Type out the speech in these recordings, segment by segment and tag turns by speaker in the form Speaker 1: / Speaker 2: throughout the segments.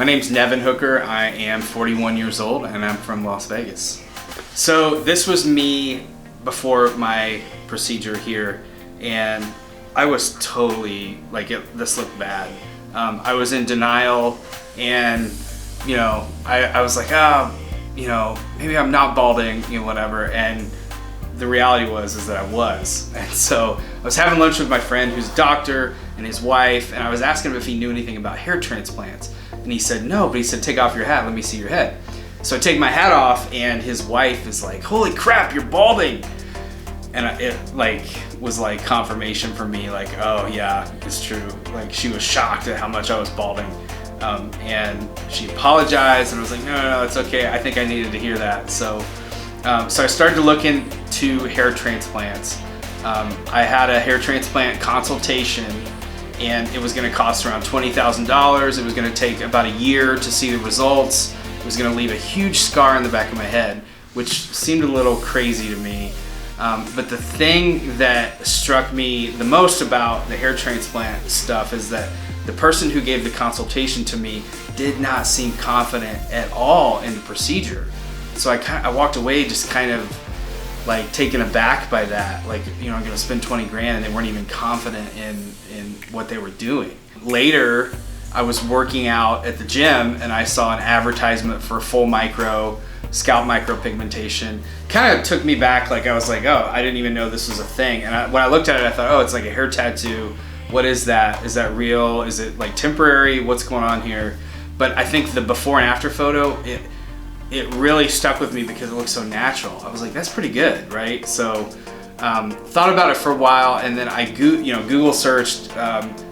Speaker 1: My name's Nevan Hooker. I am 41 years old and I'm from Las Vegas. So this was me before my procedure here, and I was totally like, this looked bad. I was in denial, and I was like, maybe I'm not balding, whatever. And the reality is that I was. And so I was having lunch with my friend who's a doctor and his wife, and I was asking him if he knew anything about hair transplants. And he said no, but he said, take off your hat, let me see your head. So I take my hat off, and his wife is like, holy crap, you're balding. And it was like confirmation for me, like, oh yeah, it's true. Like, she was shocked at how much I was balding. And she apologized, and I was like, no, it's okay. I think I needed to hear that. So I started to look into hair transplants. I had a hair transplant consultation, and it was gonna cost around $20,000. It was gonna take about a year to see the results. It was gonna leave a huge scar on the back of my head, which seemed a little crazy to me. But the thing that struck me the most about the hair transplant stuff is that the person who gave the consultation to me did not seem confident at all in the procedure. So I walked away just kind of like taken aback by that. Like, I'm gonna spend 20 grand and they weren't even confident in what they were doing. Later, I was working out at the gym and I saw an advertisement for full micro, scalp micropigmentation. Kind of took me back, like I was like, oh, I didn't even know this was a thing. And when I looked at it, I thought, oh, it's like a hair tattoo. What is that? Is that real? Is it like temporary? What's going on here? But I think the before and after photo, it really stuck with me because it looked so natural. I was like, that's pretty good, right? So thought about it for a while, and then I Google searched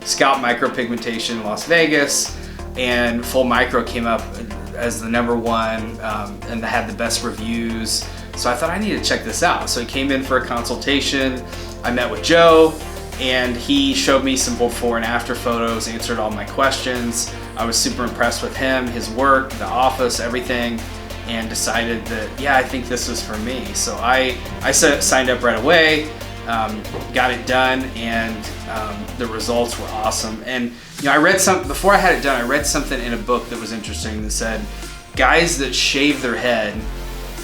Speaker 1: scalp micropigmentation Las Vegas, and full micro came up as the #1, and had the best reviews. So I thought, I need to check this out. So I came in for a consultation. I met with Joe, and he showed me some before and after photos, answered all my questions. I was super impressed with him, his work, the office, everything, and decided that, yeah, I think this is for me. So I signed up right away, got it done, and the results were awesome. And I read before I had it done, I read something in a book that was interesting that said, guys that shave their head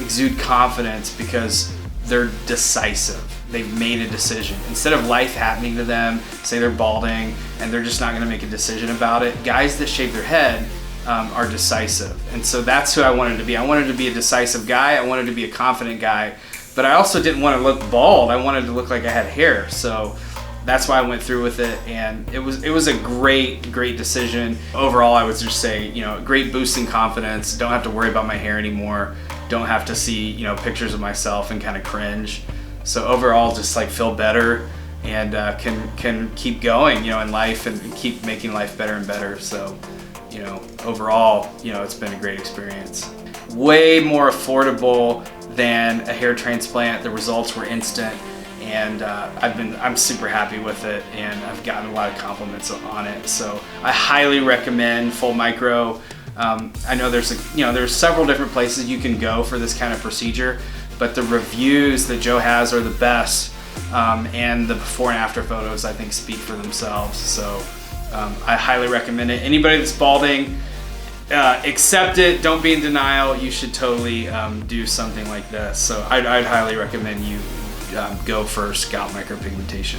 Speaker 1: exude confidence because they're decisive. They've made a decision. Instead of life happening to them, say they're balding and they're just not gonna make a decision about it, guys that shave their head are decisive. And so that's who I wanted to be. I wanted to be a decisive guy. I wanted to be a confident guy, but I also didn't want to look bald. I wanted to look like I had hair. So that's why I went through with it, and it was a great decision. Overall, I would just say, great boost in confidence. Don't have to worry about my hair anymore. Don't have to see, pictures of myself and kind of cringe. So overall, just like feel better and can keep going, in life and keep making life better and better. So, overall, it's been a great experience. Way more affordable than a hair transplant. The results were instant, and I'm super happy with it, and I've gotten a lot of compliments on it. So I highly recommend full micro. I know there's several different places you can go for this kind of procedure, but the reviews that Joe has are the best, and the before and after photos I think speak for themselves. So I highly recommend it. Anybody that's balding, accept it. Don't be in denial. You should totally do something like this. So I'd highly recommend you go for scalp micropigmentation.